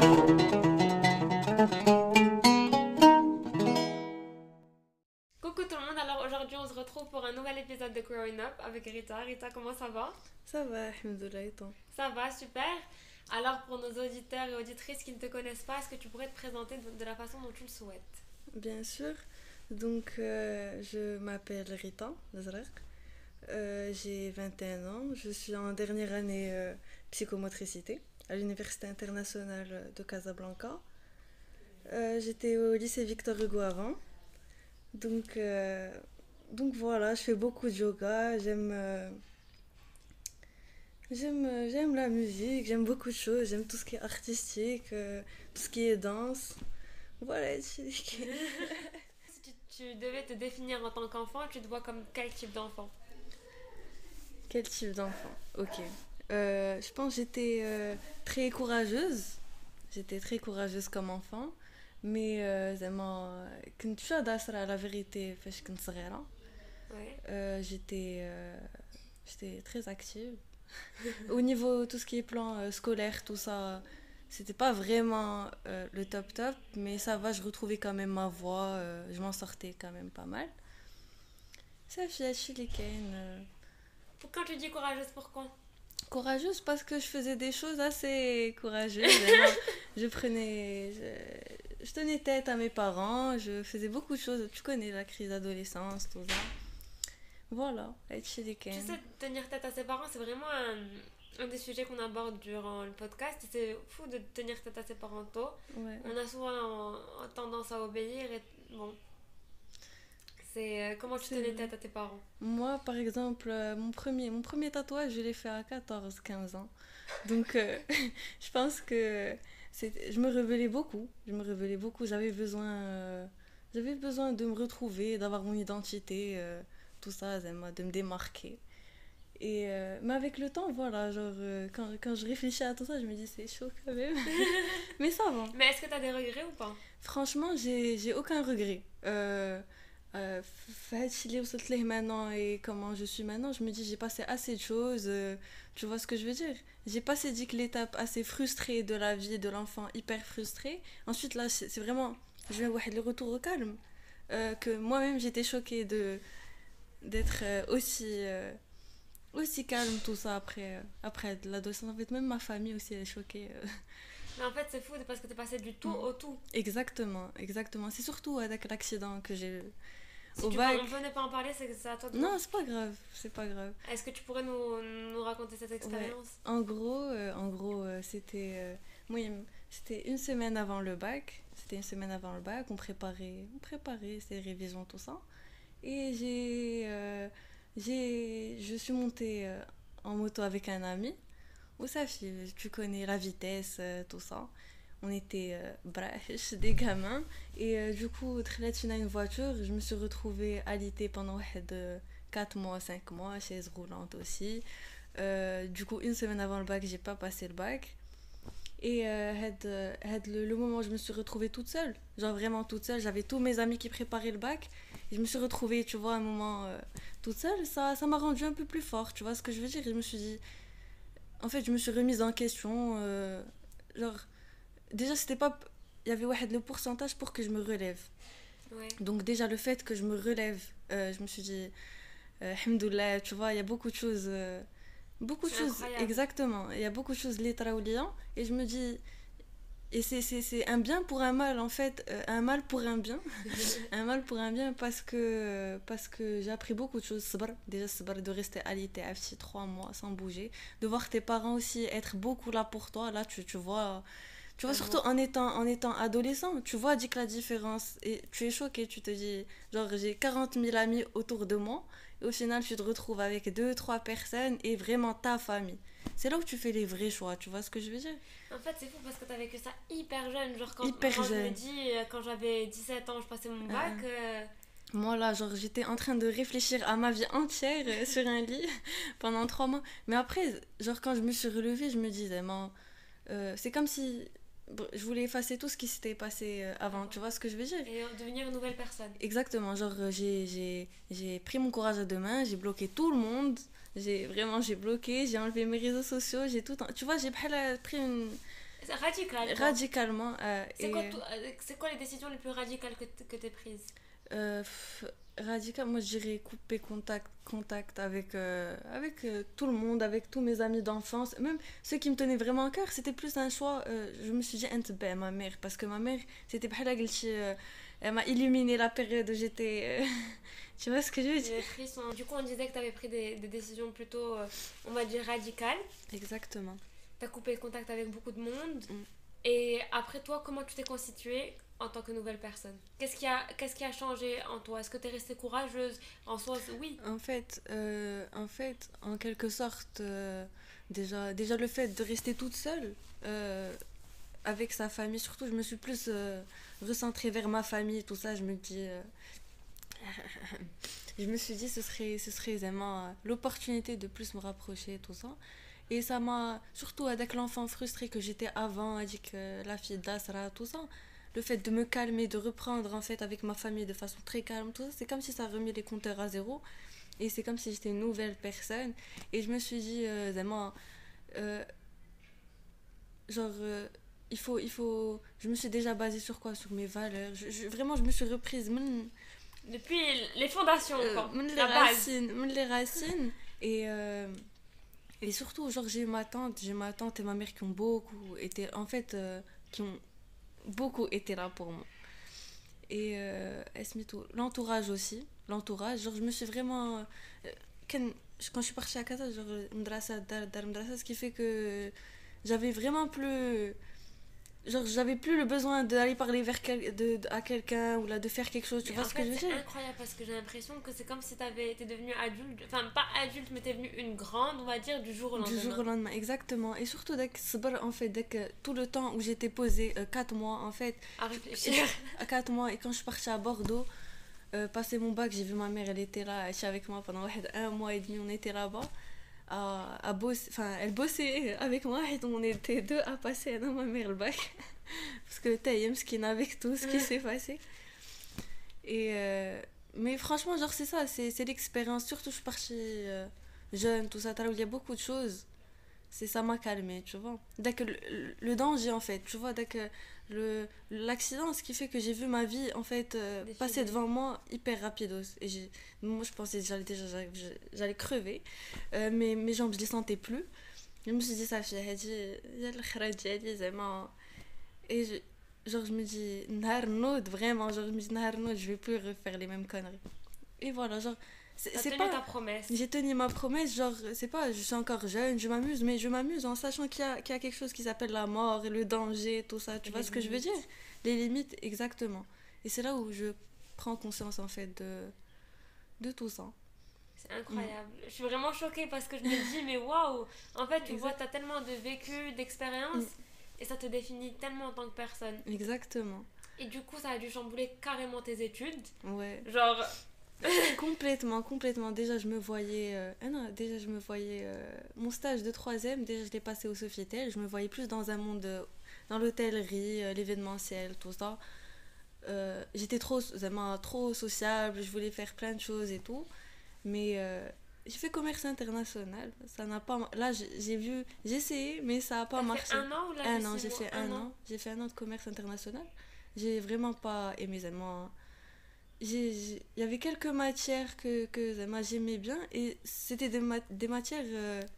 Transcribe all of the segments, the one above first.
Coucou tout le monde, alors aujourd'hui on se retrouve pour un nouvel épisode de Growing Up avec Rita. Rita, comment ça va? Ça va, alhamdoulilah, et toi? Ça va, super. Alors pour nos auditeurs et auditrices qui ne te connaissent pas, est-ce que tu pourrais te présenter de la façon dont tu le souhaites? Bien sûr. Donc, je m'appelle Rita Lazraq. J'ai 21 ans. Je suis en dernière année psychomotricité à l'Université internationale de Casablanca. J'étais au lycée Victor Hugo avant. Donc, euh, donc voilà, je fais beaucoup de yoga. J'aime la musique, j'aime beaucoup de choses. J'aime tout ce qui est artistique, tout ce qui est danse. Voilà, Si tu devais te définir en tant qu'enfant, tu te vois comme quel type d'enfant? quel type d'enfant? Ok. Je pense que j'étais très courageuse. J'étais très courageuse comme enfant. Mais زعما كنت شو داسرة على vérité فاش كنت صغيرة. Ouais. J'étais très active. Au niveau tout ce qui est plan scolaire, tout ça, c'était pas vraiment le top top, mais ça va, je retrouvais quand même ma voix, je m'en sortais quand même pas mal. Ça fait les Quand tu dis courageuse, pourquoi? courageuse parce que je faisais des choses assez courageuses. Vraiment. Je prenais. Je tenais tête à mes parents, je faisais beaucoup de choses. Tu connais la crise d'adolescence, tout ça. Voilà, être chez les Tu Ken. sais, tenir tête à ses parents, c'est vraiment un des sujets qu'on aborde durant le podcast. C'est fou de tenir tête à ses parents tôt. Ouais. On a souvent tendance à obéir et bon, c'est comment tu tenais tête à tes parents? Moi, par exemple, mon premier tatouage, je l'ai fait à 14 15 ans. Donc, je pense que je me rebellais beaucoup. Je me rebellais beaucoup. J'avais besoin de me retrouver, d'avoir mon identité, tout ça, de me démarquer. Mais avec le temps, voilà, genre, quand je réfléchis à tout ça, je me dis c'est chaud quand même. Mais ça va. Mais est-ce que tu as des regrets ou pas? Franchement, j'ai aucun regret. فهادشي اللي وصلت ليه maintenant et comment je suis maintenant, je me dis j'ai passé assez de choses, tu vois ce que je veux dire? J'ai passé dit que l'étape assez frustrée de la vie de l'enfant, hyper frustré. Ensuite là, c'est vraiment je vais avoir le retour au calme, que moi-même j'étais choquée d'être aussi calme tout ça après de l'adolescence. En fait, même ma famille aussi est choquée. Mais en fait, c'est fou parce que t'es passé du tout Mm. au tout. Exactement, exactement. C'est surtout avec l'accident que j'ai eu Si au tu bac. on venait pas en parler, c'est que c'est à toi de Non, voir. c'est pas grave, c'est pas grave. Est-ce que tu pourrais nous raconter cette Ouais. expérience? En gros, c'était une semaine avant le bac. C'était une semaine avant le bac. On préparait ces révisions, tout ça. Et je suis montée en moto avec un ami. Ou ça, tu connais la vitesse, tout ça. On était bref, des gamins. Et du coup, très une voiture. Je me suis retrouvée alitée pendant 4 mois, 5 mois, chaise roulante aussi. Du coup, une semaine avant le bac, j'ai pas passé le bac. Et le moment où je me suis retrouvée toute seule, genre vraiment toute seule, j'avais tous mes amis qui préparaient le bac. Et je me suis retrouvée, tu vois, un moment toute seule. Ça m'a rendue un peu plus forte, tu vois ce que je veux dire? Et je me suis dit, en fait, je me suis remise en question. Genre, déjà, c'était pas. Il y avait ouais, le pourcentage pour que je me relève. Ouais. Donc, déjà, le fait que je me relève, je me suis dit, Alhamdoulilah, tu vois, il y a beaucoup de choses. Beaucoup de C'est choses, incroyable. exactement. Il y a beaucoup de choses litraouliens. Et je me dis. Et c'est un bien pour un mal, en fait. Un mal pour un bien. Un mal pour un bien parce que j'ai appris beaucoup de choses. Sabr, déjà, sabr, de rester alité à 3 mois sans bouger. De voir tes parents aussi être beaucoup là pour toi. Là, tu vois. Tu vois, surtout Tellement. en étant adolescent, tu vois, dit que la différence. Et tu es choqué, tu te dis, genre, j'ai 40 000 amis autour de moi. Et au final, tu te retrouves avec deux trois personnes et vraiment ta famille. C'est là où tu fais les vrais choix, tu vois ce que je veux dire? En fait, c'est fou parce que t'as vécu ça hyper jeune. Genre, Hyper moi, je me jeune. dis, quand j'avais 17 ans, je passais mon bac. Moi, là, genre, j'étais en train de réfléchir à ma vie entière sur un lit pendant 3 mois. Mais après, genre, quand je me suis relevée, je me disais, c'est comme si bon, je voulais effacer tout ce qui s'était passé avant. Tu vois ce que je veux dire? Et devenir une nouvelle personne. Exactement. Genre, j'ai pris mon courage à deux mains, j'ai bloqué tout le monde. J'ai bloqué, j'ai enlevé mes réseaux sociaux, j'ai tout. Tu vois, j'ai pris C'est radical, quoi. radicalement. C'est quoi les décisions les plus radicales que t'aies prises? Euh, pff, Radical, moi je dirais couper contact avec tout le monde, avec tous mes amis d'enfance, même ceux qui me tenaient vraiment à cœur. C'était plus un choix. Je me suis dit, ben, ma mère, parce que ma mère, c'était pas la elle m'a illuminé la période où j'étais. Tu vois ce que je veux dire? Les frissons. Du coup, on disait que t'avais pris des décisions plutôt, on va dire, radicales. Exactement. T'as coupé le contact avec beaucoup de monde. Mm. Et après toi, comment tu t'es constituée en tant que nouvelle personne? Qu'est-ce qui a changé en toi? Est-ce que t'es restée courageuse? En soi, oui. En quelque sorte, déjà le fait de rester toute seule avec sa famille, surtout, je me suis plus recentrée vers ma famille, tout ça. Je me suis dit, ce serait vraiment l'opportunité de plus me rapprocher, tout ça. Et ça m'a, surtout avec l'enfant frustré que j'étais avant, avec la fille d'Asra, tout ça, le fait de me calmer, de reprendre en fait avec ma famille de façon très calme, tout ça, c'est comme si ça remis les compteurs à zéro. Et c'est comme si j'étais une nouvelle personne. Et je me suis dit, vraiment, euh, genre, je me suis déjà basée sur quoi? Sur mes valeurs. Vraiment, je me suis reprise. Depuis les fondations, quoi. Les La base. racines, les racines. Et, euh, et surtout, genre, j'ai ma tante et ma mère qui ont beaucoup été, en fait, qui ont beaucoup été là pour moi. Et l'entourage aussi. L'entourage, genre, je me suis vraiment. Quand quand je suis partie à Casa, genre, madrasa, dar madrasa, ce qui fait que j'avais vraiment plus. Genre, j'avais plus le besoin d'aller parler à quelqu'un ou là, de faire quelque chose, tu Mais vois en ce que fait, je veux c'est dire? incroyable parce que j'ai l'impression que c'est comme si t'étais devenue adulte. Enfin, pas adulte, mais t'es devenue une grande, on va dire, du jour au Du jour lendemain. au lendemain, exactement. Et surtout, en fait, tout le temps où j'étais posée, 4 mois, en fait, À réfléchir. à 4 mois, et quand je suis partie à Bordeaux, passer mon bac, j'ai vu ma mère, elle était là, elle était avec moi pendant un mois et demi, on était là-bas, à bosser, enfin, elle bossait avec moi, et on était deux à passer, non, ma mère, le bac. Parce que t'as ce qui avec tout ce qui s'est passé. Et, mais franchement, genre, c'est ça, c'est l'expérience. Surtout, je suis partie jeune, tout ça, il y a beaucoup de choses. Ça m'a calmé, tu vois. Dès que le danger, en fait, tu vois, dès que l'accident, ce qui fait que j'ai vu ma vie, en fait, passer Défiler. devant moi hyper rapidos. Et moi, je pensais que j'allais crever. Mes jambes, je les sentais plus. Je me suis dit, ça fait, et genre, je me dis, Nahar Noud, vraiment, genre, je me dis, Nahar Noud, je vais plus refaire les mêmes conneries. Et voilà, genre, T'as c'est tenu pas. ta promesse. J'ai tenu ma promesse, genre, c'est pas, je suis encore jeune, je m'amuse, mais je m'amuse en sachant qu'il y a quelque chose qui s'appelle la mort et le danger, tout ça, tu vois Les ce que je veux dire? limites. Les limites, exactement. Et c'est là où je prends conscience, en fait, de tout ça. C'est incroyable. Je suis vraiment choquée parce que je me dis, mais waouh! En fait, tu vois, Exact. t'as tellement de vécu, d'expérience, Mm. et ça te définit tellement en tant que personne. Exactement. Et du coup, ça a dû chambouler carrément tes études. Ouais. Genre, Complètement. Déjà, je me voyais. Déjà, je me voyais. Mon stage de troisième, déjà, je l'ai passé au Sofitel. Je me voyais plus dans un monde. Dans l'hôtellerie, l'événementiel, tout ça. J'étais vraiment trop sociable, je voulais faire plein de choses et tout. Mais j'ai fait commerce international. Ça n'a pas. Là, j'ai essayé, mais ça n'a pas t'as fait marché. un an ou là, Un an, six j'ai mois? fait Un un an. an. J'ai fait un an de commerce international. J'ai vraiment pas aimé vraiment. Il y avait quelques matières que Zama, j'aimais bien et c'était des matières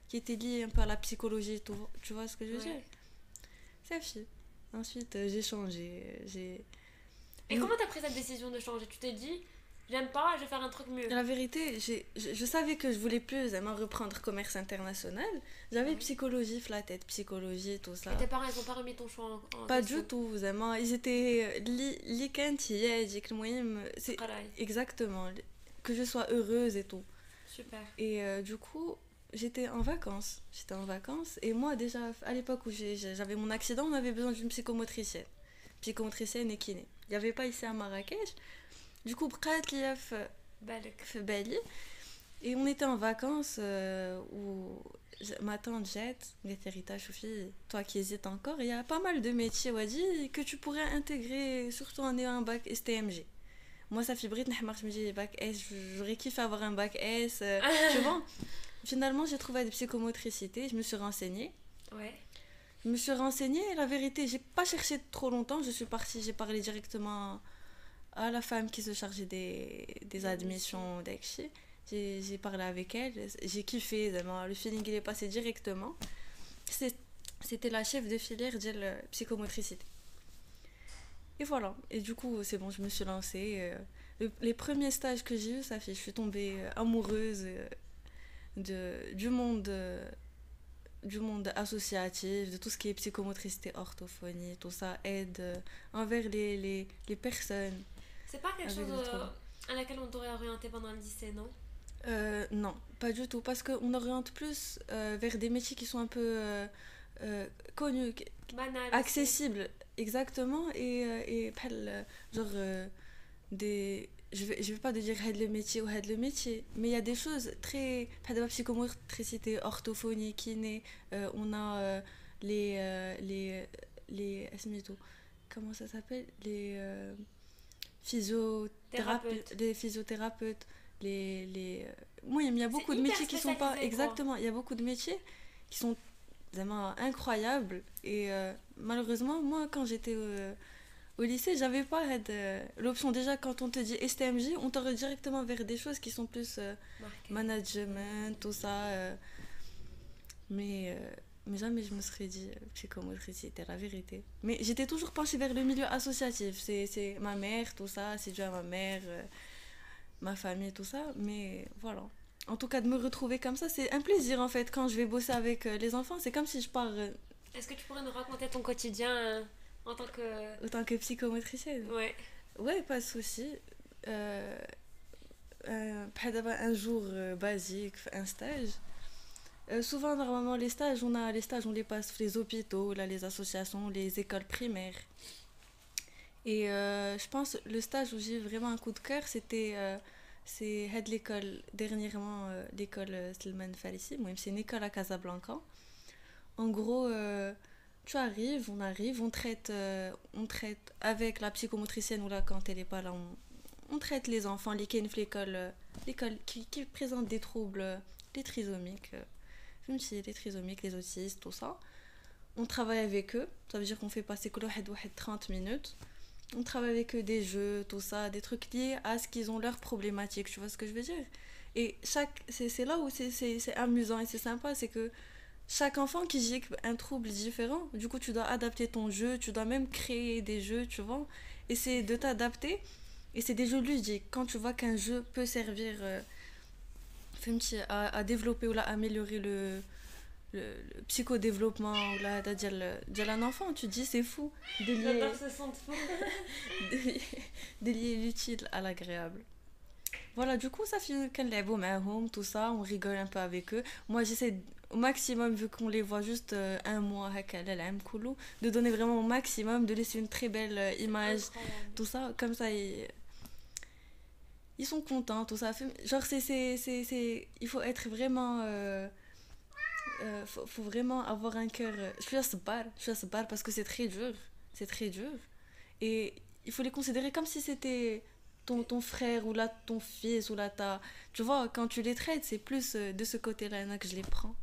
qui étaient liées un peu à la psychologie, tu vois ce que je veux dire? Ouais. C'est fait. Ensuite, j'ai changé. Et comment t'as pris cette décision de changer? Tu t'es dit, j'aime pas, je vais faire un truc mieux. La vérité, je savais que je voulais plus Zama, reprendre commerce international. J'avais Ouais. psychologie, la tête, psychologie, tout ça. Et tes parents, ils ont pas remis ton choix en Pas question. du tout, Zama. Ils étaient. Li كانت هي هذيك المهم, c'est Pareil. exactement. Que je sois heureuse et tout. Super. Et du coup, j'étais en vacances. J'étais en vacances. Et moi, déjà, à l'époque où j'avais mon accident, on avait besoin d'une psychomotricienne. Psychomotricienne et kiné. Il n'y avait pas ici à Marrakech. Du coup, بقات ليا Balek. في بالي. Et on était en vacances où ma tante jette, Rita Choufi, toi qui hésites encore, il y a pas mal de métiers, Wadi, que tu pourrais intégrer, surtout en ayant un bac STMG. Moi, ça fait bride, je me dis bac S, j'aurais kiffé avoir un bac S, tu vois. Finalement, j'ai trouvé des psychomotricités, je me suis renseignée. Ouais. Je me suis renseignée et la vérité, j'ai pas cherché trop longtemps. Je suis partie, j'ai parlé directement à la femme qui se chargeait des L'admission. admissions d'Aikchi. J'ai parlé avec elle, j'ai kiffé, zama, le feeling il est passé directement. C'est- C'était la chef de filière de la psychomotricité. Et voilà, et du coup c'est bon, je me suis lancée. Les premiers stages que j'ai eus, ça fait, je suis tombée amoureuse du monde associatif, de tout ce qui est psychomotricité, orthophonie, tout ça aide envers les personnes C'est pas quelque avec chose des troubles. à laquelle on t'aurait orienté pendant le lycée, non? Non, pas du tout, parce qu'on oriente plus vers des métiers qui sont un peu euh, connus, Banal aussi. accessibles, exactement, et genre des... je vais pas te dire head le métier ou head le métier, mais il y a des choses très... بحال psychomotricité, orthophonie, kiné, on a اسميتو, comment ça s'appelle, Thérapeute. les physiothérapeutes, oui, il y a C'est beaucoup de hyper métiers qui sont pas... spécialisé, quoi. Exactement, il y a beaucoup de métiers qui sont vraiment incroyables, et malheureusement, moi, quand j'étais au lycée, j'avais pas l'option. Déjà, quand on te dit STMJ, on t'oriente directement vers des choses qui sont plus Marqué. management, tout ça. Mais, euh, mais jamais je me serais dit psychomotricité, la vérité. Mais j'étais toujours penchée vers le milieu associatif. C'est ma mère, tout ça, c'est dû à ma mère, ma famille, tout ça. Mais voilà. En tout cas, de me retrouver comme ça, c'est un plaisir en fait. Quand je vais bosser avec les enfants, c'est comme si je pars Est-ce que tu pourrais nous raconter ton quotidien en tant que... autant que psychomotricienne. Ouais. Ouais, pas de souci. Euh, بحال دابا un jour basique, un stage. Souvent, normalement, les stages, on les passe dans les hôpitaux, là, les associations, les écoles primaires. Et je pense le stage où j'ai eu vraiment un coup de cœur, c'est l'école, dernièrement, l'école Salman Farisi. Moi, c'est une école à Casablanca. En gros, on traite avec la psychomotricienne ou là, quand elle est pas là, on traite les enfants, les qui l'école, l'école qui présentent des troubles, les trisomiques, les trisomiques, les autistes, tout ça. On travaille avec eux, ça veut dire qu'on fait passer que 30 minutes. On travaille avec eux des jeux, tout ça, des trucs liés à ce qu'ils ont leurs problématiques, tu vois ce que je veux dire. Et c'est là où c'est amusant et c'est sympa, c'est que chaque enfant qui vit un trouble différent, du coup tu dois adapter ton jeu, tu dois même créer des jeux, tu vois. Et c'est de t'adapter. Et c'est des jeux ludiques. Quand tu vois qu'un jeu peut servir à développer ou à améliorer le psychodéveloppement ou là, de un enfant, tu te dis c'est fou de lier, J'adore ce son de fond. de lier, de lier l'utile à l'agréable. Voilà, du coup, ça fait qu'on les voit معاهم, tout ça, on rigole un peu avec eux. Moi, j'essaie au maximum, vu qu'on les voit juste un mois, هكا على العام كله, de donner vraiment au maximum, de laisser une très belle image, Incroyable. tout ça, comme ça, ils sont contents, tout ça. Genre, il faut être vraiment. Faut vraiment avoir un cœur. Je suis à ce bar parce que c'est très dur. C'est très dur. Et il faut les considérer comme si c'était ton frère ou là ton fils ou là ta. Tu vois, quand tu les traites, c'est plus de ce côté-là là, que je les prends.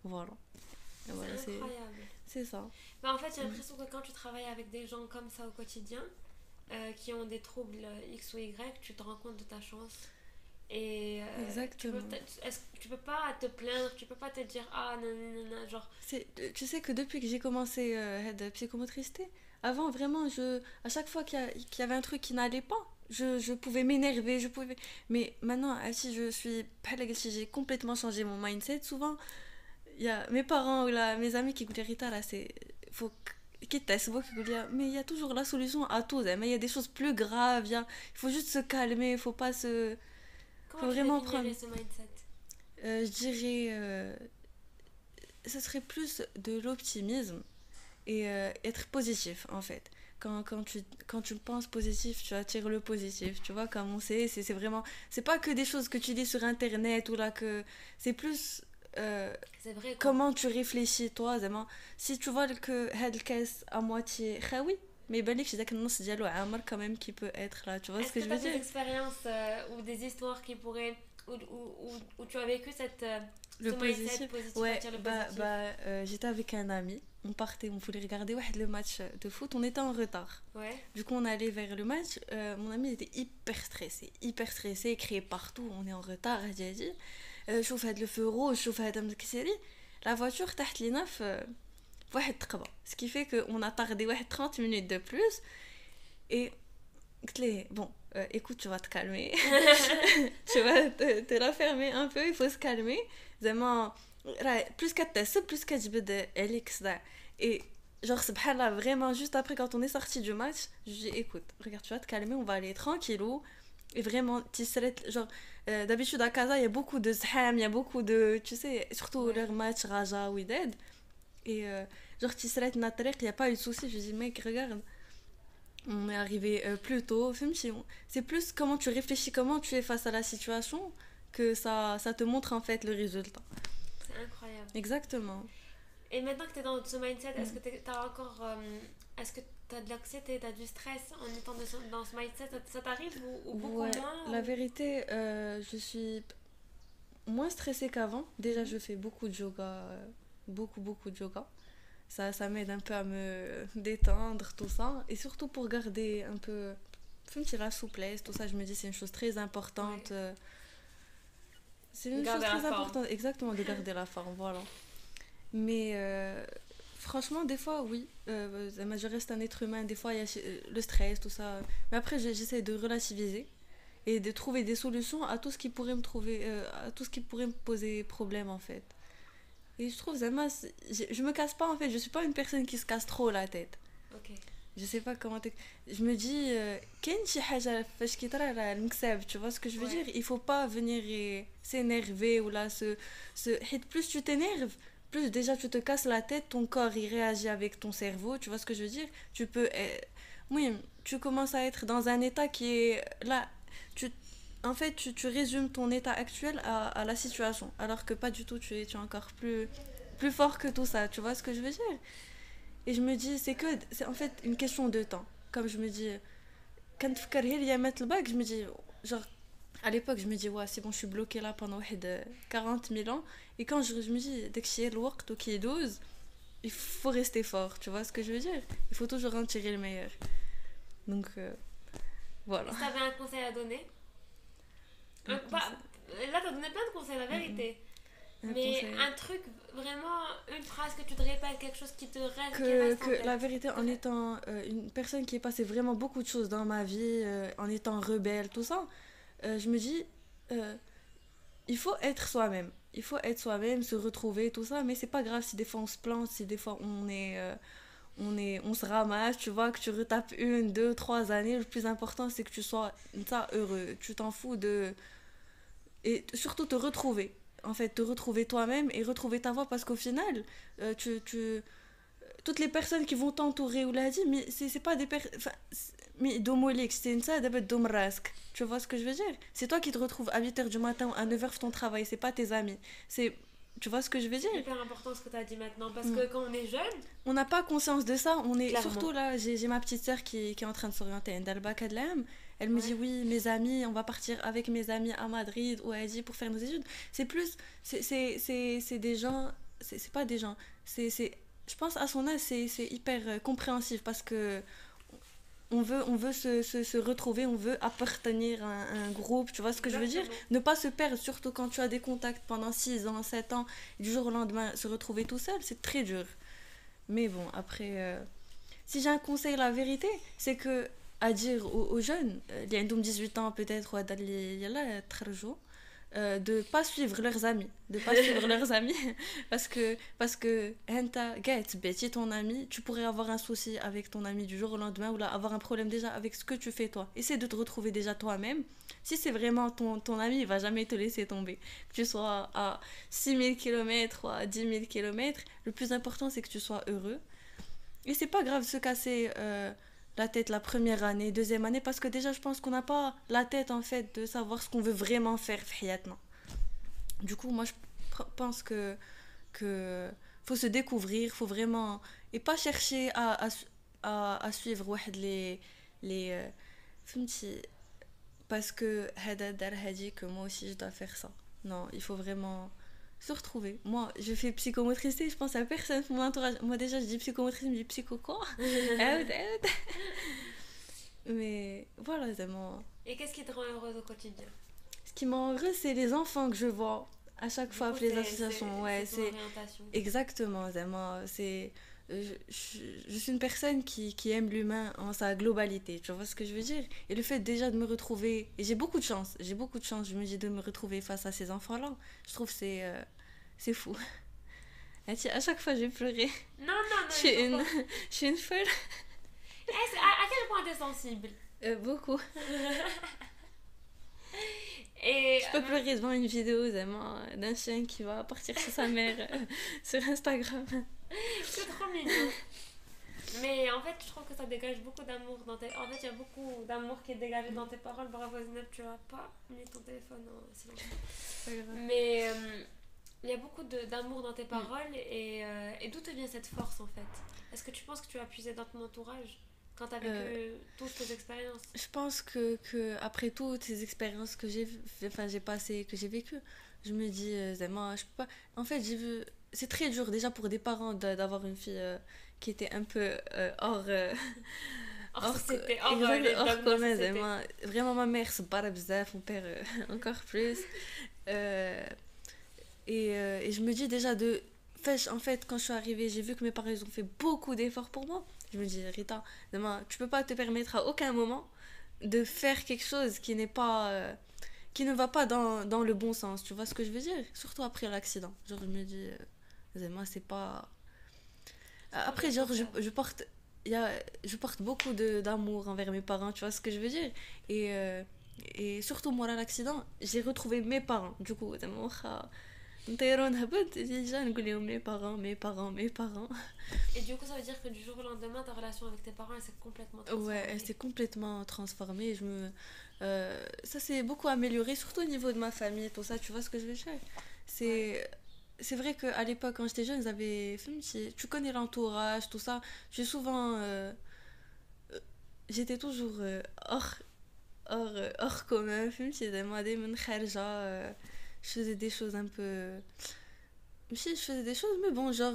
Voilà. Et C'est voilà, incroyable. c'est ça. Bah, en fait, j'ai Mm. l'impression que quand tu travailles avec des gens comme ça au quotidien, qui ont des troubles X ou Y, tu te rends compte de ta chance. Et Exactement. tu peux pas te plaindre, tu peux pas te dire ah non, non, non, non, genre Tu sais que depuis que j'ai commencé de psychomotricité, avant vraiment, à chaque fois qu'il y avait un truc qui n'allait pas, je pouvais m'énerver, je pouvais. Mais maintenant, si je suis, si j'ai complètement changé mon mindset, souvent, il y a mes parents ou là, mes amis qui disent Rita, là, c'est. Faut quitte à ce qui disent mais il y a toujours la solution à tout, mais il y a des choses plus graves, il faut juste se calmer, il faut pas se. comment Faut tu vraiment prendre. définirais ce mindset? Je dirais. Ce serait plus de l'optimisme et être positif en fait. Quand tu penses positif, tu attires le positif. Tu vois, comme on sait, c'est vraiment. C'est pas que des choses que tu lis sur internet ou là que. C'est plus. C'est vrai quoi. Comment tu réfléchis toi زعما. Si tu vois que هاد الكاس à moitié خاوي mais يبان لك شي داك النص ديالو عامر quand même qui peut être là, tu vois ce Est-ce que que je tu as veux des dire. expériences ou des histoires qui pourraient où tu as vécu Le ce mindset positif. positif Ouais, attire le positif? j'étais avec un ami on voulait regarder le match de foot, on était en retard. Ouais. Du coup, on allait vers le match. Mon ami était hyper stressé, il criait partout. On est en retard, il a dit. شوف هاد le feu rouge, شوف هذا مكسري. La voiture تحت لينا في واحد تقبة. Ce qui fait qu'on a tardé 30 minutes de plus. Et قلت له, bon, écoute, tu vas te calmer. Tu vas te la fermer un peu, il faut se calmer. زعما plus كتعصب plus كتجبد عليك صداع. Et genre, subhanallah, vraiment, juste après, quand on est sorti du match, je dis, écoute, regarde, tu vas te calmer, on va aller tranquillou. Et vraiment, genre, d'habitude à Casa, il y a beaucoup de zham, il y a beaucoup de, tu sais, surtout Ouais. leur match Raja ou Wydad. Et genre, Tisret Natrek, il n'y a pas eu de souci. Je dis, mec, regarde, on est arrivé plus tôt. C'est plus comment tu réfléchis, comment tu es face à la situation, que ça te montre en fait le résultat. C'est incroyable. Exactement. Et maintenant que tu es dans ce mindset, est-ce que t'as encore. Est-ce que tu as de l'anxiété, tu as du stress en étant dans ce mindset? Ça t'arrive ou beaucoup Ouais, moins la vérité, je suis moins stressée qu'avant. Déjà, je fais beaucoup de yoga, beaucoup de yoga. Ça m'aide un peu à me détendre, tout ça. Et surtout pour garder un peu la souplesse, tout ça, je me dis c'est une chose très importante. Ouais. C'est une Garder chose la très forme. importante, exactement, de garder la forme, voilà. Mais franchement, des fois, oui, je reste un être humain. Des fois, il y a le stress, tout ça. Mais après, j'essaie de relativiser et de trouver des solutions à tout ce qui pourrait à tout ce qui pourrait me poser problème, en fait. Et je trouve, Zama, je me casse pas, en fait. Je suis pas une personne qui se casse trop la tête. Ok. Je sais pas comment je me dis كاين شي حاجه فاش كيطرا راه المكسب, tu vois ce que je veux Ouais. dire, il faut pas venir s'énerver ou là حيت plus tu t'énerves, plus déjà tu te casses la tête, ton corps il réagit avec ton cerveau, tu vois ce que je veux dire. Tu peux oui, tu commences à être dans un état qui est là, tu en fait tu résumes ton état actuel à la situation, alors que pas du tout, tu es encore plus fort que tout ça, tu vois ce que je veux dire. Et je me dis, c'est en fait une question de temps. Comme je me dis, quand je y mettre le bac, je me dis, genre, à l'époque, je me dis, ouais, c'est bon, je suis bloquée là pendant 40 000 ans. Et quand je me dis, dès que j'ai le temps qui est 12, il faut rester fort, tu vois ce que je veux dire. Il faut toujours en tirer le meilleur. Donc, voilà. Si tu avais un conseil à donner, Un là, tu as donné plein de conseils, la vérité. Un Mais conseil. un truc, vraiment, une phrase que tu te répètes, quelque chose qui te reste, qui reste en Que tête. la vérité, en étant une personne qui a passé vraiment beaucoup de choses dans ma vie, en étant rebelle, tout ça, je me dis, il faut être soi-même. Il faut être soi-même, se retrouver, tout ça, mais c'est pas grave si des fois on se plante, si des fois on se ramasse, tu vois, que tu retapes 1, 2, 3 années. Le plus important, c'est que tu sois ça, heureux. Tu t'en fous de. Et surtout te retrouver. En fait, te retrouver toi-même et retrouver ta voix, parce qu'au final, toutes les personnes qui vont t'entourer ou l'a dit, mais c'est pas des personnes. Mais domolik, c'est une ça, d'abord domrask. Tu vois ce que je veux dire? C'est toi qui te retrouves à 8h du matin ou à 9h ton travail, c'est pas tes amis. Tu vois ce que je veux dire? C'est hyper important ce que tu as dit maintenant, parce que quand on est jeune, On n'a pas conscience de ça. On est clairement. surtout là, j'ai ma petite sœur qui est en train de s'orienter à Dalbaka de l'âme. Elle me Ouais. dit oui, mes amis, on va partir avec mes amis à Madrid ou à Asie pour faire nos études. C'est plus, c'est des gens, c'est pas des gens. Je pense à son âge, c'est hyper compréhensif, parce que on veut se retrouver, on veut appartenir à un groupe, tu vois ce que je veux dire? Exactement. Ne pas se perdre, surtout quand tu as des contacts pendant 6 ans, 7 ans, et du jour au lendemain se retrouver tout seul, c'est très dur. Mais bon, après, si j'ai un conseil, la vérité, c'est que à dire aux jeunes, il y a 18 ans peut-être, ou de pas suivre leurs amis, de pas suivre leurs amis, parce que enta get bêti ton ami, tu pourrais avoir un souci avec ton ami du jour au lendemain, ou là avoir un problème déjà avec ce que tu fais toi. Essaie de te retrouver déjà toi-même. Si c'est vraiment ton ami, il va jamais te laisser tomber. Que tu sois à 6000 km ou à 10 000 km, le plus important c'est que tu sois heureux. Et c'est pas grave de se casser la tête la première année, deuxième année, parce que déjà je pense qu'on n'a pas la tête en fait de savoir ce qu'on veut vraiment faire في حياتنا. Du coup, moi je pense que faut se découvrir, faut vraiment, et pas chercher à suivre واحد les فهمتي, parce que هذا دار هذيك que moi aussi je dois faire ça. Non, il faut vraiment se retrouver. Moi, je fais psychomotricité, je pense à personne de mon entourage. Moi, déjà, je dis psychomotricité, je me dis psycho quoi. Mais voilà, vraiment. Et qu'est-ce qui te rend heureuse au quotidien? Ce qui me rend heureuse, c'est les enfants que je vois à chaque Du fois coup, avec les associations. Ouais, c'est ton c'est orientation. exactement, vraiment. C'est, je suis une personne qui aime l'humain en sa globalité. Tu vois ce que je veux dire? Et le fait déjà de me retrouver, et j'ai beaucoup de chance, je me dis de me retrouver face à ces enfants-là. Je trouve que c'est fou. À chaque fois, je vais pleurer. Non, non, Je non, suis il faut une, pas. je suis une folle. À quel point t'es sensible? Beaucoup. Et Je peux pleurer devant une vidéo d'un chien qui va partir chez sa mère sur Instagram. c'est trop mignon. Mais en fait, je trouve que ça dégage beaucoup d'amour dans tes... En fait, il y a beaucoup d'amour qui est dégagé dans tes paroles. Bravo Zineb, tu as pas mis ton téléphone en silence. C'est pas grave. Mais il y a beaucoup d'amour dans tes paroles. Et d'où te vient cette force en fait? Est-ce que tu penses que tu as puisé dans ton entourage quand tu as vécu toutes tes expériences? Je pense que après toutes ces expériences que j'ai passées, que j'ai vécues, je me dis, Zema, je peux pas. En fait, j'ai vu. C'est très dur déjà pour des parents d'avoir une fille qui était un peu Hors hors, société, hors les hors dogmes de la commun. société. Vraiment, ma mère se barre bzaf, mon père encore plus. Euh, et je me dis déjà de. En fait, quand je suis arrivée, j'ai vu que mes parents ils ont fait beaucoup d'efforts pour moi. Je me dis, Rita, demain, tu peux pas te permettre à aucun moment de faire quelque chose qui n'est pas. Qui ne va pas dans le bon sens. Tu vois ce que je veux dire? Surtout après l'accident. Genre, je me dis, moi, c'est pas. Après, genre, je porte. Je porte beaucoup d'amour envers mes parents, tu vois ce que je veux dire? Et, euh, et surtout, moi, à l'accident, j'ai retrouvé mes parents. Du coup, نطيرو نهبط déjà نقول لهم mes parents. Et du coup, ça veut dire que du jour au lendemain, ta relation avec tes parents, elle s'est complètement Ouais, elle transformée. s'est complètement transformée. Ça s'est beaucoup amélioré, surtout au niveau de ma famille, tout ça, tu vois ce que je veux dire? Ouais. C'est vrai qu'à l'époque, quand j'étais jeune, ils avaient. Tu connais l'entourage, tout ça. J'ai souvent. J'étais toujours hors commun. Moi, je faisais des choses un peu. Si, je faisais des choses, mais bon, genre,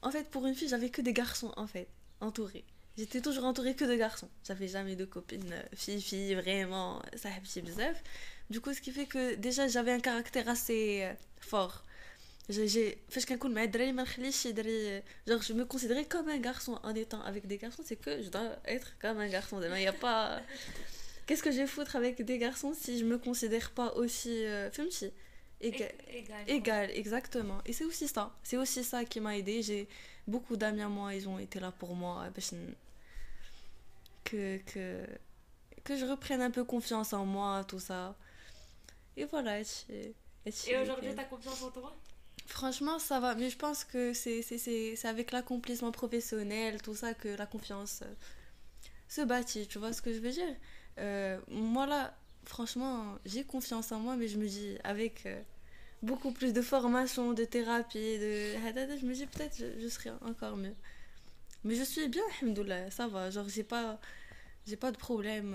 en fait, pour une fille, j'avais que des garçons, en fait, entourés. J'étais toujours entourée que de garçons. J'avais jamais de copines filles, vraiment, ça petit bzaf. Du coup, ce qui fait que déjà, j'avais un caractère assez fort. فاش كنكون مع الدراري ما نخليش شي دري genre je me considérais comme un garçon en étant avec des garçons c'est que je dois être comme un garçon il y a pas qu'est-ce que je vais foutre avec des garçons si je me considère pas aussi فهمتي Égal, quoi. égal exactement et c'est aussi ça qui m'a aidé j'ai beaucoup d'amis à moi ils ont été là pour moi que que que je reprenne un peu confiance en moi tout ça et voilà Et aujourd'hui, t'as confiance en toi? franchement, ça va, mais je pense que c'est avec l'accomplissement professionnel, tout ça, que la confiance se bâtit. Tu vois ce que je veux dire? Moi, là, franchement, j'ai confiance en moi, mais je me dis, avec beaucoup plus de formation, de thérapie, je me dis peut-être je serai encore mieux. Mais je suis bien, alhamdoulilah, ça va. Genre, j'ai pas de problème.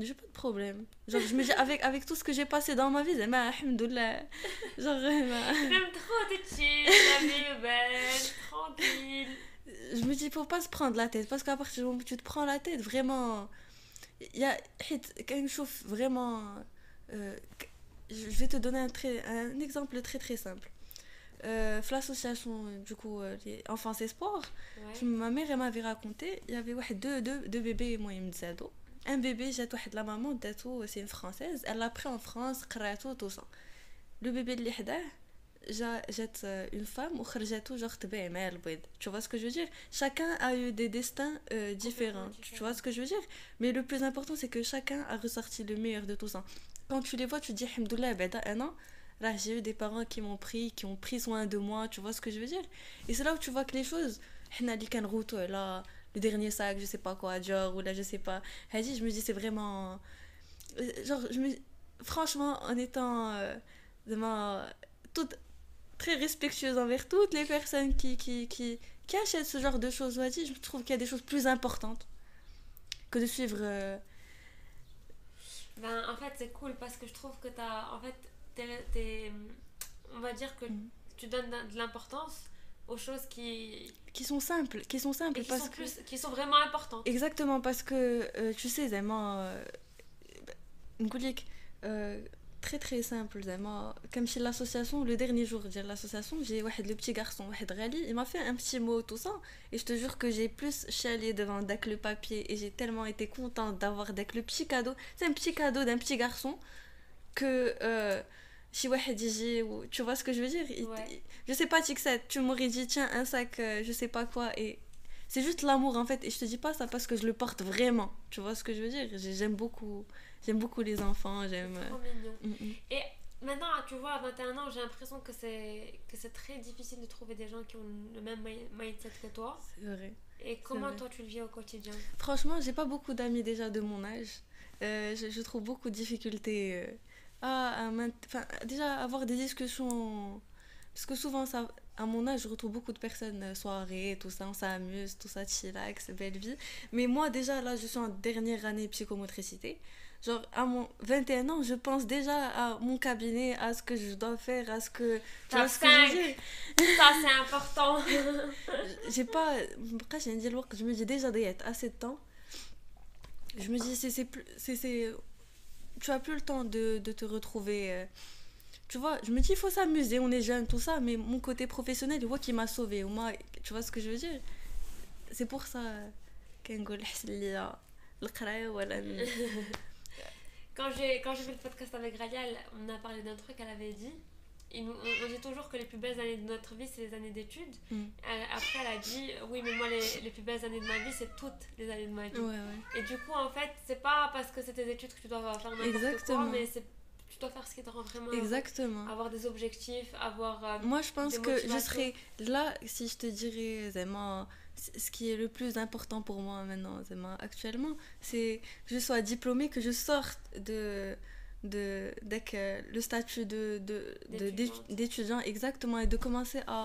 J'ai pas de problème. Genre, je me dis, avec tout ce que j'ai passé dans ma vie, alhamdoulilah. Genre, J'aime trop, t'es chill, la vie est belle, tranquille. je me dis, faut pas se prendre la tête. Parce qu'à partir du moment où tu te prends la tête, vraiment. Il y a quelque chose vraiment. euh, je vais te donner un exemple très très simple. L'association, du coup, les Enfance Espoir, Ouais. ma mère elle m'avait raconté, il y avait deux bébés, moi, ils me disaient un bébé, j'ai la maman, c'est une française, elle l'a pris en France, قراته, tout ça. Le bébé اللي حداه جات une femme وخرجته genre تبيع مع البيض. Tu vois ce que je veux dire? Chacun a eu des destins différents. Tu vois ce que je veux dire? Mais le plus important c'est que chacun a ressorti le meilleur de tout ça. Quand tu les vois, tu te dis alhamdoulilah بعدا انا là j'ai eu des parents qui ont pris soin de moi, tu vois ce que je veux dire? Et c'est là où tu vois que les choses حنا اللي كنغوتو على le dernier sac, je sais pas quoi, Dior ou là je sais pas. Hadi, je me dis c'est vraiment genre franchement en étant toute très respectueuse envers toutes les personnes qui achètent ce genre de choses. Vas-y, je trouve qu'il y a des choses plus importantes que de suivre. Ben, en fait, c'est cool parce que je trouve que t'as. En fait, on va dire que tu donnes de l'importance aux choses qui sont simples et qui sont qui sont vraiment importantes. Exactement, parce que tu sais, زعما نقول لك très très simple زعما comme chez l'association le dernier jour de l'association j'ai le petit garçon واحد غالي il m'a fait un petit mot tout ça et je te jure que j'ai plus chialé devant Dak le papier et j'ai tellement été contente d'avoir Dak le petit cadeau, c'est un petit cadeau d'un petit garçon que si واحد يجي tu vois ce que je veux dire je sais pas Tixet, tu m'aurais dit tiens un sac je sais pas quoi et c'est juste l'amour en fait et je te dis pas ça parce que je le porte vraiment, tu vois ce que je veux dire, j'aime beaucoup les enfants, j'aime c'est trop mignon. Et maintenant tu vois à 21 ans j'ai l'impression que c'est très difficile de trouver des gens qui ont le même mindset que toi. C'est vrai. Et comment toi tu le vis au quotidien? Franchement j'ai pas beaucoup d'amis déjà de mon âge, je trouve beaucoup de difficultés déjà avoir des discussions parce que souvent ça à mon âge je retrouve beaucoup de personnes soirées tout ça on s'amuse tout ça chillax belle vie mais moi déjà là je suis en dernière année psychomotricité genre à mon 21 ans je pense déjà à mon cabinet à ce que je dois faire à ce que tu vois ce que je veux dire ça c'est important j'ai pas je me dis déjà d'être assez de temps je me dis c'est tu as plus le temps de te retrouver tu vois je me dis il faut s'amuser on est jeune tout ça mais mon côté professionnel il voit qui m'a sauvé moi tu vois ce que je veux dire c'est pour ça كنقول احسن ليا القرايه ولا quand j'ai fait le podcast avec Ralial on a parlé d'un truc elle avait dit on dit toujours que les plus belles années de notre vie c'est les années d'études. Après elle a dit oui mais moi les plus belles années de ma vie c'est toutes les années de ma vie. Et du coup en fait c'est pas parce que c'est tes études que tu dois faire n'importe quoi mais tu dois faire ce qui te rend vraiment exactement heureux. Avoir des objectifs avoir moi je pense que je serais là si je te dirais vraiment ce qui est le plus important pour moi maintenant actuellement c'est que je sois diplômée que je sorte le statut d'étudiant exactement et de commencer à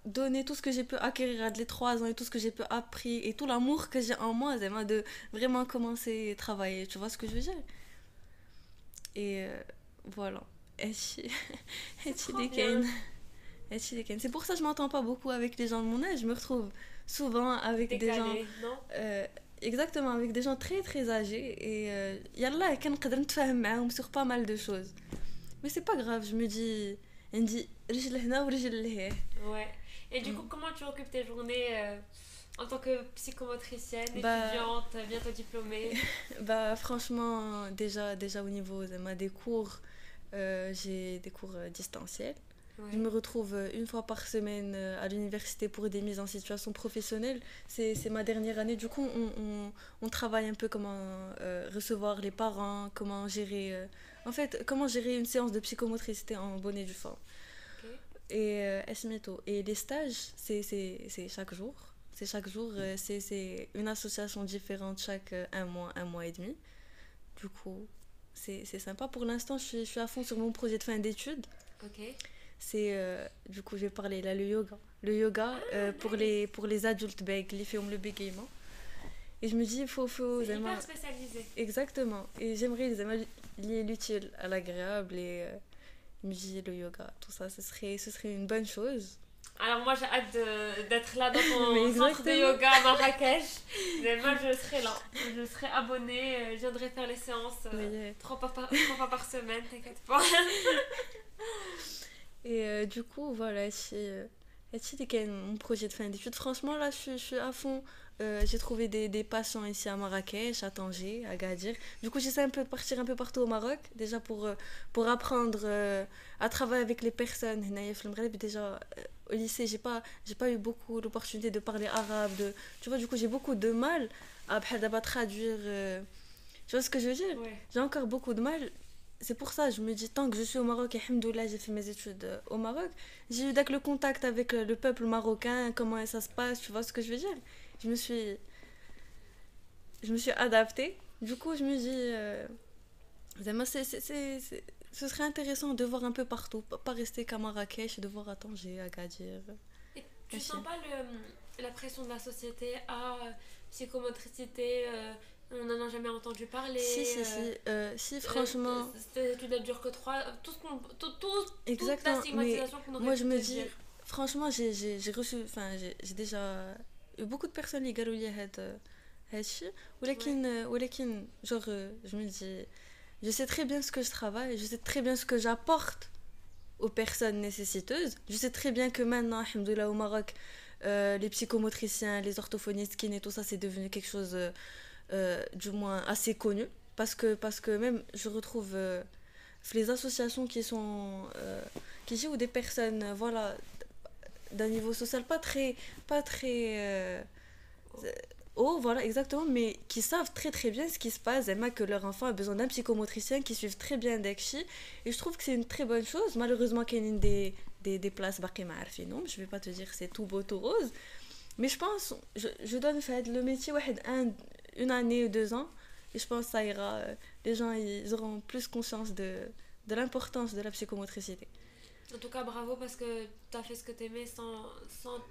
donner tout ce que j'ai pu acquérir à les 3 ans et tout ce que j'ai pu appris et tout l'amour que j'ai en moi de vraiment commencer à travailler tu vois ce que je veux dire et voilà c'est pour ça que je m'entends pas beaucoup avec les gens de mon âge je me retrouve souvent avec des gens non exactement avec des gens très très âgés et yallah كنقدر نتفاهم معاهم sur pas mal de choses mais c'est pas grave je me dis عندي رجل هنا ورجل لهيه ouais et du coup comment tu occupes tes journées en tant que psychomotricienne étudiante bientôt diplômée franchement déjà au niveau des cours j'ai des cours distanciels. Je me retrouve une fois par semaine à l'université pour des mises en situation professionnelle. C'est ma dernière année. Du coup, on travaille un peu comment recevoir les parents, comment gérer... comment gérer une séance de psychomotricité en bonne et due forme. Et les stages, c'est chaque jour. C'est chaque jour. C'est une association différente chaque un mois et demi. Du coup, c'est sympa. Pour l'instant, je suis à fond sur mon projet de fin d'études. Ok. C'est du coup je vais parler là le yoga pour les adultes les filles le bégaiement et je me dis il faut c'est hyper spécialisé exactement et j'aimerais lier l'utile à l'agréable et je me dis le yoga tout ça ce serait une bonne chose. Alors moi j'ai hâte d'être là dans ton centre de yoga à Marrakech. Mais moi je serai là, je serai abonnée, je viendrai faire les séances 3 fois par semaine, t'inquiète pas. Et du coup voilà c'est mon projet de fin d'études. Franchement là je suis à fond. J'ai trouvé des patients ici à Marrakech, à Tanger, à Gadir. Du coup j'essaie un peu de partir un peu partout au Maroc déjà pour apprendre à travailler avec les personnes. Déjà au lycée j'ai pas eu beaucoup l'opportunité de parler arabe tu vois du coup j'ai beaucoup de mal à traduire tu vois ce que je veux dire. J'ai encore beaucoup de mal. C'est pour ça je me dis tant que je suis au Maroc et alhamdoulilah j'ai fait mes études au Maroc j'ai eu le contact avec le peuple marocain comment ça se passe tu vois ce que je veux dire je me suis adaptée du coup je me dis ce serait intéressant de voir un peu partout pas rester qu'à Marrakech et de voir à Tanger à Gadir. Et tu sens pas la pression de la société à psychomotricité On n'en a jamais entendu parler. Si, franchement. Cette étude, elle dure que 3. Toute Exactement, la stigmatisation qu'on aurait moi pu je me te dis, dire. franchement, j'ai reçu, enfin, j'ai déjà eu beaucoup de personnes qui قالوا لي هاد الشيء ولكن genre je me dis, je sais très bien ce que je travaille, je sais très bien ce que j'apporte aux personnes nécessiteuses. Je sais très bien que maintenant, alhamdoulilah, au Maroc, les psychomotriciens, les orthophonistes, kinés, tout ça, c'est devenu quelque chose, du moins, assez connu. Parce que même, je retrouve les associations qui sont... qui jouent des personnes, voilà, d'un niveau social pas très haut, voilà, exactement, mais qui savent très très bien ce qui se passe, Emma, que leur enfant a besoin d'un psychomotricien, qui suivent très bien Dekshi. Et je trouve que c'est une très bonne chose. Malheureusement, qu'il y a des places, non, je vais pas te dire que c'est tout beau, tout rose. Mais je pense, je donne faire le métier une année ou 2 ans, et je pense que ça ira. Les gens, ils auront plus conscience de l'importance de la psychomotricité. En tout cas, bravo parce que tu as fait ce que tu aimais sans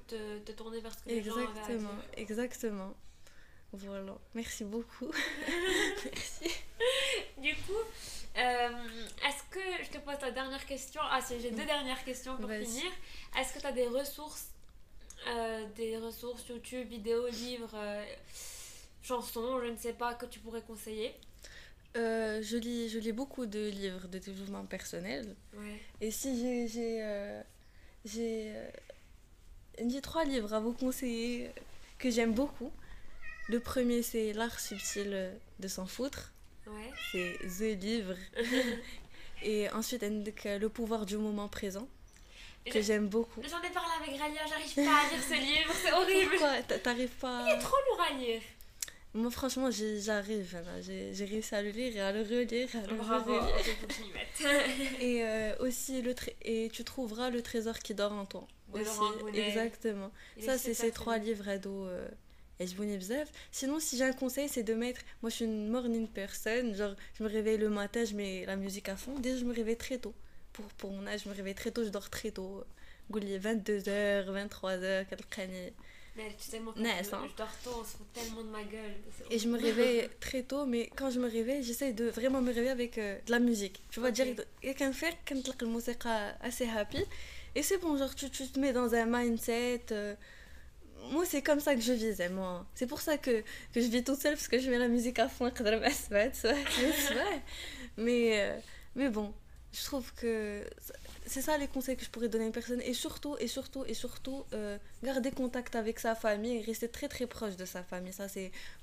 te tourner vers ce que les gens avaient à dire. Exactement. Voilà. Merci beaucoup. Merci. Du coup, est-ce que je te pose ta dernière question? Ah, si, j'ai 2 dernières questions pour finir. Est-ce que tu as des ressources YouTube, vidéos, livres, chansons, je ne sais pas, que tu pourrais conseiller? Je lis beaucoup de livres de développement personnel. Ouais. Et si j'ai 3 livres à vous conseiller que j'aime beaucoup. Le premier, c'est L'art subtil de s'en foutre. Ouais. C'est The livre. Et ensuite, Le pouvoir du moment présent, que j'aime beaucoup. J'en ai parlé avec Ralia, j'arrive pas à lire ce livre, c'est horrible. Pourquoi t'arrives pas? Il est trop lourd à lire. Moi, franchement, j'arrive. J'ai réussi à le lire et à le relire. Bravo, il faut que je m'y mette. Et aussi, et tu trouveras le trésor qui dort en toi. De Laurent Gounel. Exactement. Ça, c'est ces 3 livres ados. Sinon, si j'ai un conseil, c'est de mettre... Moi, je suis une morning person. Genre, je me réveille le matin, je mets la musique à fond. Déjà, je me réveille très tôt. Pour mon âge, je me réveille très tôt, je dors très tôt. 22h, 23h, mais tu sais, moi, quand je dors tôt, on se fout tellement de ma gueule. Et je me réveille très tôt, mais quand je me réveille, j'essaie de vraiment me réveiller avec de la musique. Tu vois, direct, et quand la musique assez happy. Et c'est bon, genre, tu te mets dans un mindset... moi, c'est comme ça que je vis, moi. C'est pour ça que je vis toute seule, parce que je mets la musique à fond. Mais bon, je trouve que c'est ça les conseils que je pourrais donner à une personne. Et surtout, garder contact avec sa famille et rester très très proche de sa famille. Ça,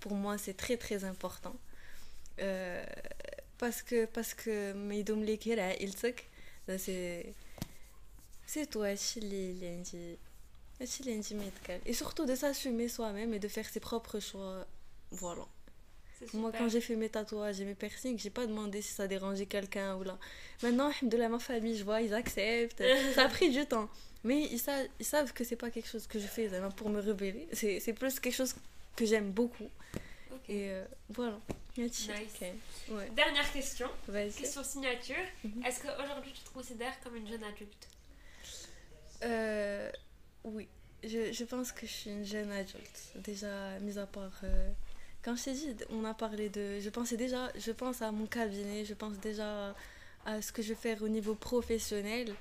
pour moi, c'est très très important. Parce que c'est toi, et surtout de s'assumer soi-même et de faire ses propres choix. Voilà. Moi, quand j'ai fait mes tatouages et mes piercings, j'ai pas demandé si ça dérangeait quelqu'un ou là. Maintenant, alhamdoulilah, ma famille, je vois, ils acceptent. Ça a pris du temps. Mais ils savent que c'est pas quelque chose que je fais pour me rebeller. C'est plus quelque chose que j'aime beaucoup. Okay. Et voilà. Nice. Okay. Ouais. Dernière question. Vas-y. Question signature. Est-ce qu'aujourd'hui tu te considères comme une jeune adulte? Oui, je pense que je suis une jeune adulte. Déjà, mis à part... quand je t'ai dit, on a parlé de... Je pense à mon cabinet, je pense déjà à ce que je vais faire au niveau professionnel.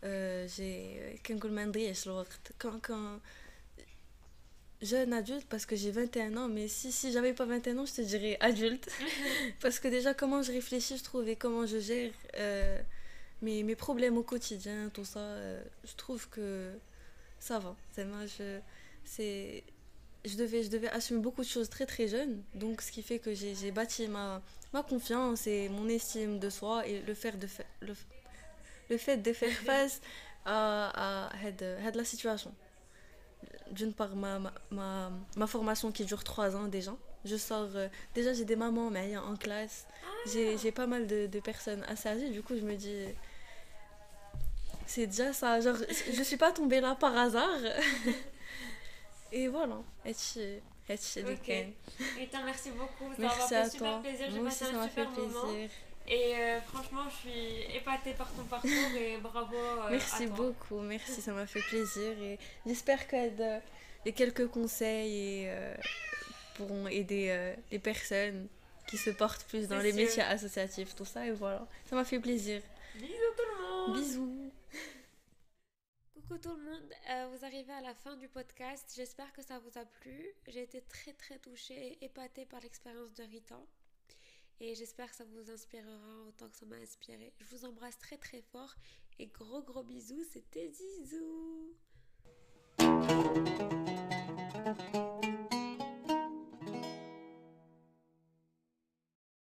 Quand jeune adulte, parce que j'ai 21 ans, mais si j'avais pas 21 ans, je te dirais adulte. Parce que déjà, comment je réfléchis, je trouve, et comment je gère mes problèmes au quotidien, tout ça, je trouve que ça va. Je devais assumer beaucoup de choses très très jeune, donc ce qui fait que j'ai bâti ma confiance et mon estime de soi, et le fait de faire face à la situation. D'une part, ma formation qui dure 3 ans déjà. Je sors... déjà, j'ai des mamans mais en classe. J'ai pas mal de personnes assez âgées. Du coup, je me dis... C'est déjà ça. Genre, je suis pas tombée là par hasard. Et voilà. Ok. Rita, merci beaucoup. Ça Merci m'a à fait super toi. plaisir. J'ai Moi passé aussi, ça un m'a fait super moment. plaisir. Et franchement, je suis épatée par ton parcours et bravo merci à toi. beaucoup, merci, ça m'a fait plaisir. Et j'espère que les quelques conseils pourront aider les personnes qui se portent plus dans les métiers associatifs, tout ça, et voilà. Ça m'a fait plaisir. Bisous tout le monde. Bisous. Coucou tout le monde, vous arrivez à la fin du podcast, j'espère que ça vous a plu. J'ai été très très touchée et épatée par l'expérience de Rita. Et j'espère que ça vous inspirera autant que ça m'a inspiré. Je vous embrasse très très fort et gros bisous, c'était Zizou.